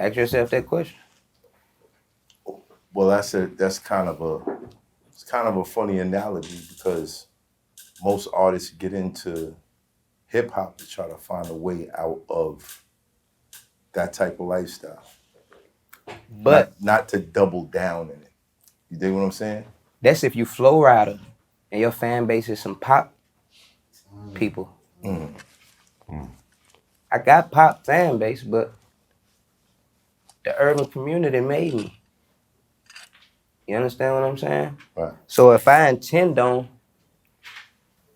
Ask yourself that question. Well, that's kind of a funny analogy because most artists get into hip hop to try to find a way out of that type of lifestyle. But not to double down in it. You dig what I'm saying? that's if you flow rider and your fan base is some pop people. I got pop fan base, but the urban community made me. You understand what I'm saying? Right. So if I intend on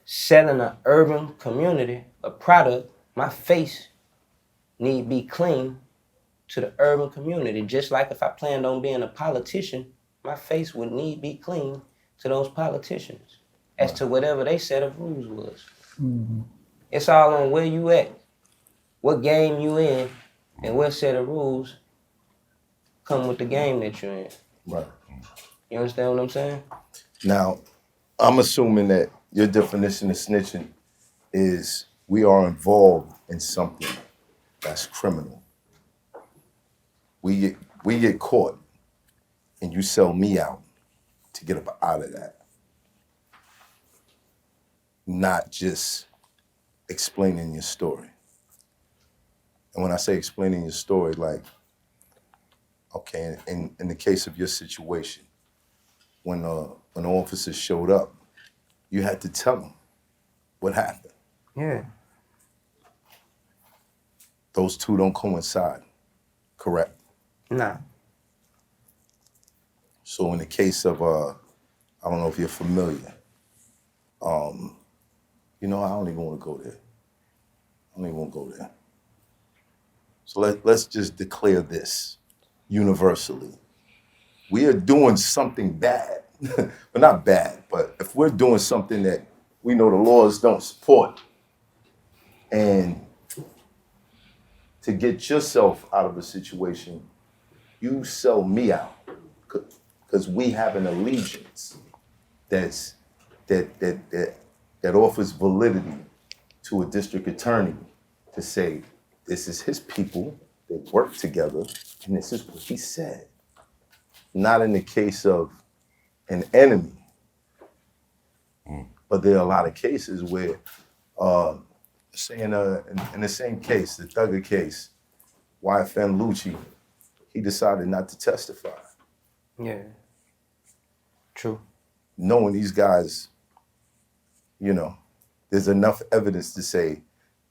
selling an urban community a product, my face need be clean to the urban community. Just like if I planned on being a politician, my face would need be clean to those politicians as to whatever they set of rules was. It's all on where you at, what game you in, and what set of rules come with the game that you're in. Right. You understand what I'm saying? Now, I'm assuming that your definition of snitching is we are involved in something that's criminal. We get caught, and you sell me out to get up out of that. Not just explaining your story. And when I say explaining your story, like, okay, in the case of your situation, when the officers showed up, you had to tell them what happened. Yeah. Those two don't coincide, correct? Nah. So in the case of, I don't know if you're familiar, I don't even want to go there. I don't even want to go there. So let's just declare this universally. We are doing something bad, but not bad, but if we're doing something that we know the laws don't support, and to get yourself out of a situation, you sell me out because we have an allegiance that offers validity to a district attorney to say this is his people, they work together, and this is what he said. Not in the case of an enemy, but there are a lot of cases where, say in the same case, the Thugger case, YFN Lucci, he decided not to testify. Yeah. True. Knowing these guys, there's enough evidence to say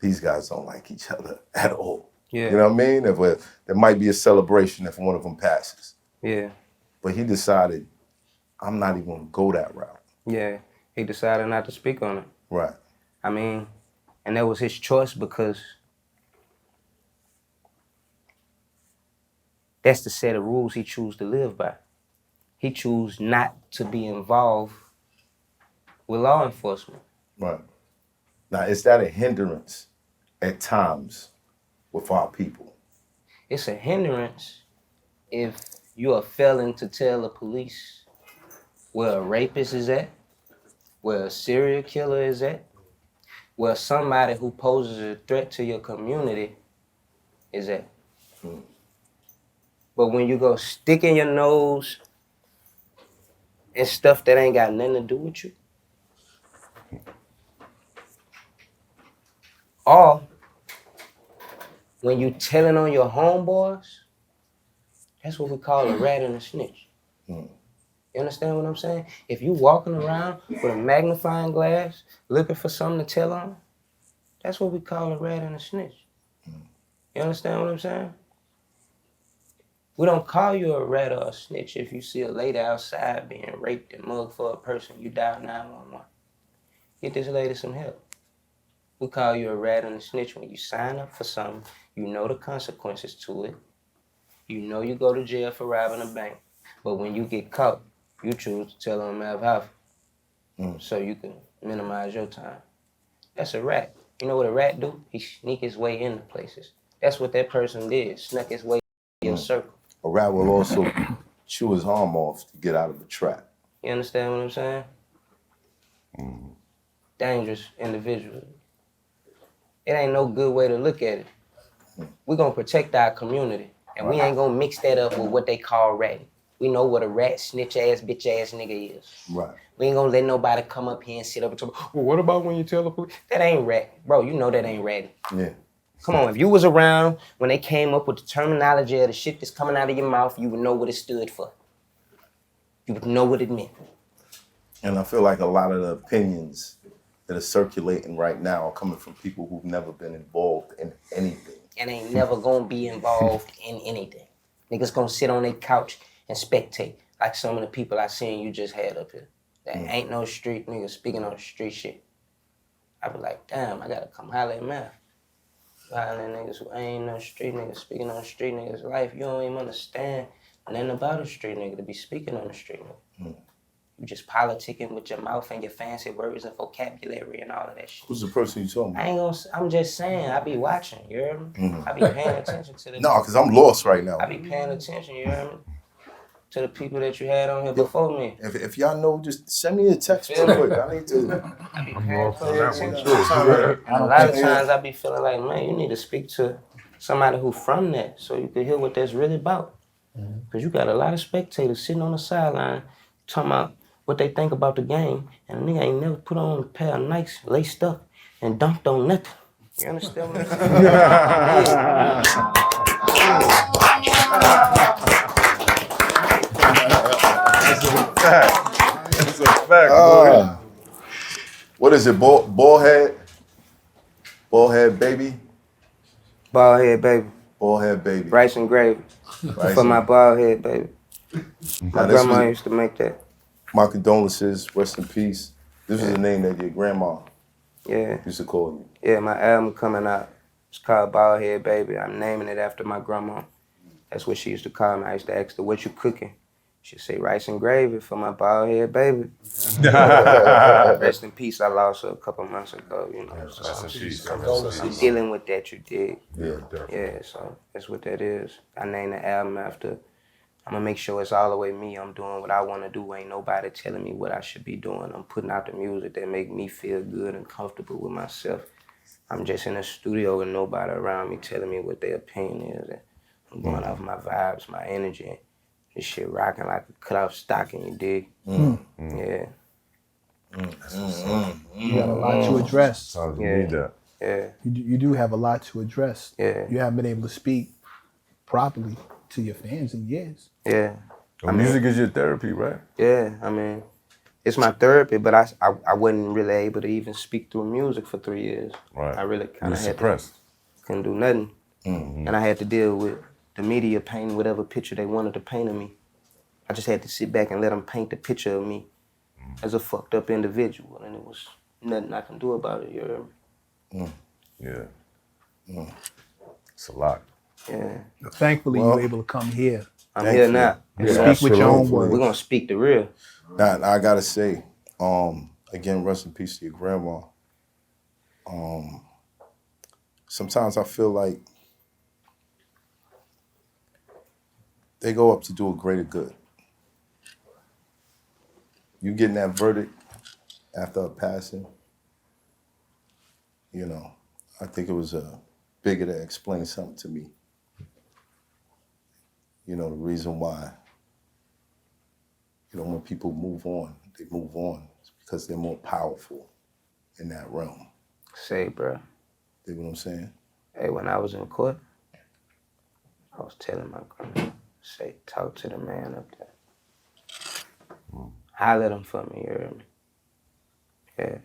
these guys don't like each other at all. Yeah. You know what I mean? There might be a celebration if one of them passes. Yeah. But he decided, I'm not even going to go that route. Yeah. He decided not to speak on it. Right. I mean, and that was his choice because that's the set of rules he chose to live by. He chose not to be involved with law enforcement. Right. Now, is that a hindrance at times with our people? It's a hindrance if you're failing to tell the police where a rapist is at, where a serial killer is at, where somebody who poses a threat to your community is at. But when you go sticking your nose in stuff that ain't got nothing to do with you, or when you telling on your homeboys, that's what we call a rat and a snitch. You understand what I'm saying? If you walking around with a magnifying glass looking for something to tell on, that's what we call a rat and a snitch. You understand what I'm saying? We don't call you a rat or a snitch if you see a lady outside being raped and mugged for a person, you dial 911. Get this lady some help. We call you a rat and a snitch when you sign up for something, you know the consequences to it. You know you go to jail for robbing a bank, but when you get caught, you choose to tell on Hoffa so you can minimize your time. That's a rat. You know what a rat do? He sneak his way into places. That's what that person did, snuck his way in your circle. A rat will also chew his arm off to get out of a trap. You understand what I'm saying? Dangerous individual. It ain't no good way to look at it. We're gonna protect our community. And we ain't gonna mix that up with what they call ratting. We know what a rat, snitch ass, bitch ass nigga is. Right. We ain't gonna let nobody come up here and sit up and talk, well, what about when you tell the police? That ain't rat. Bro, you know that ain't ratting. Yeah. Come on, if you was around when they came up with the terminology of the shit that's coming out of your mouth, you would know what it stood for. You would know what it meant. And I feel like a lot of the opinions that are circulating right now are coming from people who've never been involved in anything. And ain't never gonna be involved in anything. Niggas gonna sit on their couch and spectate, like some of the people I seen you just had up here. That ain't no street niggas speaking on the street shit. I be like, damn, I gotta come holler at man. Hollering niggas who ain't no street niggas speaking on the street niggas' life. You don't even understand nothing about a street nigga to be speaking on the street nigga. You just politicking with your mouth and your fancy words and vocabulary and all of that shit. Who's the person you talking about? I'm just saying, I be watching, you hear me? I be paying attention to the No, because I'm lost right now. I be paying attention, you hear me? To the people that you had on here before me. If y'all know, just send me a text real quick. I need to. I be paying attention. And a lot of times I be feeling like, man, you need to speak to somebody who from that so you can hear what that's really about. Because you got a lot of spectators sitting on the sideline talking about what they think about the game, and a nigga ain't never put on a pair of Nikes, laced up, and dunked on nothing. You understand what I'm saying? That's a fact, boy. What is it? Ball head? Ball head baby? Bald head, baby. Ball head baby. Rice and gravy. For my bald head, baby. My grandma used to make that. My condolences, rest in peace. This is the name that your grandma used to call you. Yeah, my album coming out. It's called Bald Head Baby. I'm naming it after my grandma. That's what she used to call me. I used to ask her, what you cooking? She'd say, rice and gravy for my bald head baby. Rest in peace, I lost her a couple months ago, you know. So I'm dealing with that, you dig? Yeah, so that's what that is. I named the album after. I'm gonna make sure it's all the way me. I'm doing what I wanna do. Ain't nobody telling me what I should be doing. I'm putting out the music that make me feel good and comfortable with myself. I'm just in a studio with nobody around me telling me what their opinion is. And I'm going off my vibes, my energy. This shit rocking like a cut off stocking, you dig? Yeah. You got a lot to address. You need that. Yeah. You do have a lot to address. Yeah. You haven't been able to speak properly to your fans in years. Yeah. Music is your therapy, right? Yeah, I mean, it's my therapy, but I wasn't really able to even speak through music for 3 years. Right. I really kind of had suppressed. couldn't do nothing. And I had to deal with the media painting whatever picture they wanted to paint of me. I just had to sit back and let them paint the picture of me as a fucked up individual, and it was nothing I can do about it, you heard me? Yeah. It's a lot. Yeah. Thankfully, you were able to come here. I'm here now. And speak with your own words. We're gonna speak the real. Now, I gotta say, again, rest in peace to your grandma. Sometimes I feel like they go up to do a greater good. You getting that verdict after a passing, you know, I think it was bigger to explain something to me. You know, the reason why, you know, when people move on, they move on because they're more powerful in that realm. Say, bro. You know what I'm saying? Hey, when I was in court, I was telling my grandma, say, talk to the man up there. Holler at him for me, you heard me? Yeah,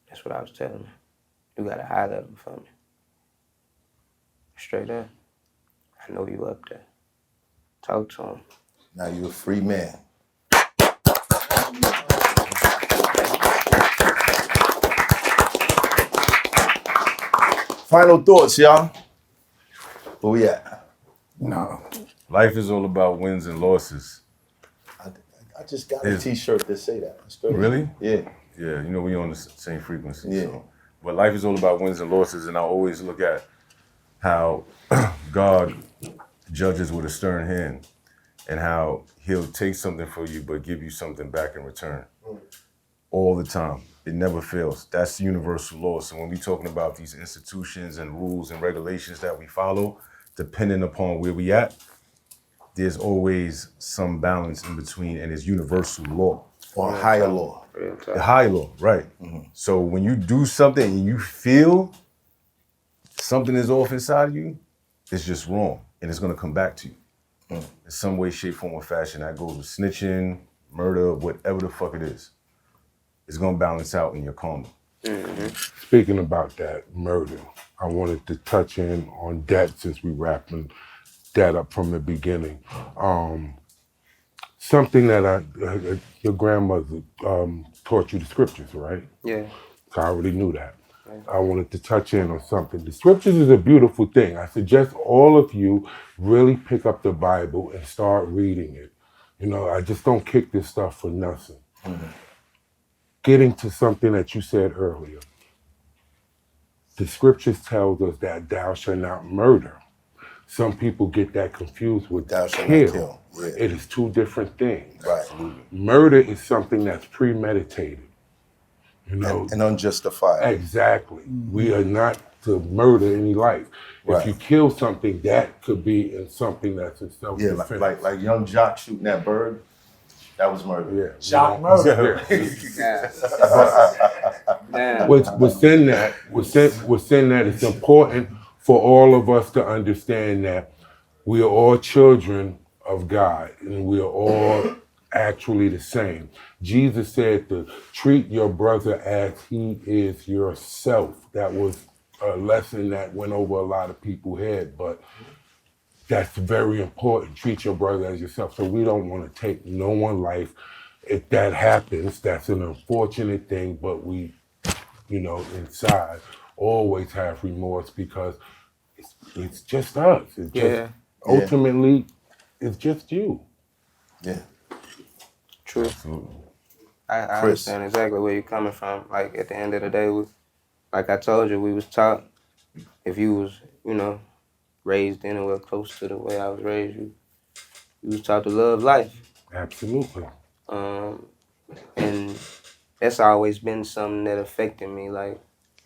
that's what I was telling him. You gotta holler at him for me. Straight up. I know you up there. Talk to him. Now you're a free man. Final thoughts, y'all. Where we at? No. Life is all about wins and losses. I just got a T-shirt that say that. That's crazy. Really? Yeah. Yeah, you know, we on the same frequency. Yeah. So. But life is all about wins and losses, and I always look at how God judges with a stern hand and how he'll take something for you but give you something back in return. All the time. It never fails. That's universal law. So when we're talking about these institutions and rules and regulations that we follow depending upon where we at, there's always some balance in between, and it's universal law. Or higher law. The higher law, right. So when you do something and you feel something is off inside of you, it's just wrong, and it's gonna come back to you. In some way, shape, form, or fashion. That goes with snitching, murder, whatever the fuck it is. It's gonna balance out in your karma. Speaking about that murder, I wanted to touch in on that since we wrapping that up from the beginning. Something that your grandmother taught you the scriptures, right? Yeah. So I already knew that. I wanted to touch in on something. The scriptures is a beautiful thing. I suggest all of you really pick up the Bible and start reading it. You know, I just don't kick this stuff for nothing. Getting to something that you said earlier. The scriptures tells us that thou shalt not murder. Some people get that confused with Thou shalt kill. not kill. Yeah. It is two different things. Right. Murder is something that's premeditated. You know, And unjustified. exactly. We are not to murder any life. Right. If you kill something, that could be in something that's in Yeah, self-defense. like young Jock shooting that bird. That was murder. Yeah. Shock murder. Damn. Within that, it's important for all of us to understand that we are all children of God and we are all actually the same. Jesus said to treat your brother as he is yourself. That was a lesson that went over a lot of people's head, but that's very important. Treat your brother as yourself. So we don't want to take no one's life. If that happens, that's an unfortunate thing, but we, you know, inside always have remorse because it's just us. It's just, ultimately, it's just you. Yeah. True. I understand exactly where you're coming from. Like at the end of the day, like I told you, we was taught, if you was, you know, raised anywhere close to the way I was raised, you was taught to love life. Absolutely. And that's always been something that affected me. Like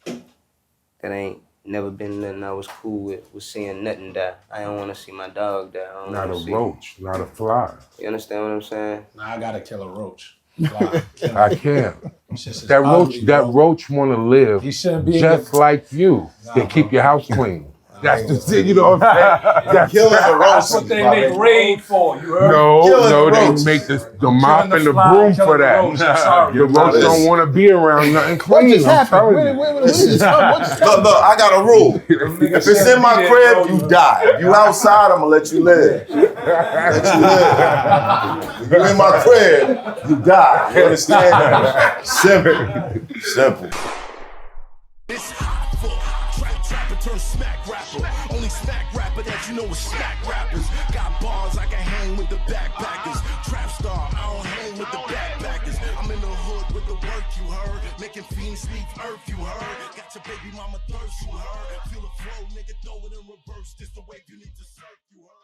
that ain't never been nothing I was cool with, was seeing nothing die. I don't want to see my dog die. I don't Not a wanna see, roach, not a fly. You understand what I'm saying? Now I gotta kill a roach. Fly. I can't. It's just That ugly, bro. roach want to live He shouldn't be in just your- like you. They keep bro. your house clean. That's the thing, you know what I'm saying? Killing the That's what they make raid for. You heard? No, Killing the they roach. make the mop Killing and the fly, broom killing for the that. roach. I'm sorry. The roach Listen. don't want to be around nothing What clean. just I'm happened? telling What you. just happened? Look, I got a rule. If it's in my crib, you die. If you outside, I'm gonna let you live. Let you live. If you in my crib, you die. You understand? Simple. It's hot for trapper turn smack rapper. Only smack rapper that you know is smack rappers. Got bars I can hang with the backpackers. Trap star, I don't hang with the backpackers. I'm in the hood with the work you heard. Making fiends leave earth you heard. Got your baby mama thirst you heard. Feel the flow, nigga, throw it in reverse. This the wave you need to surf you heard.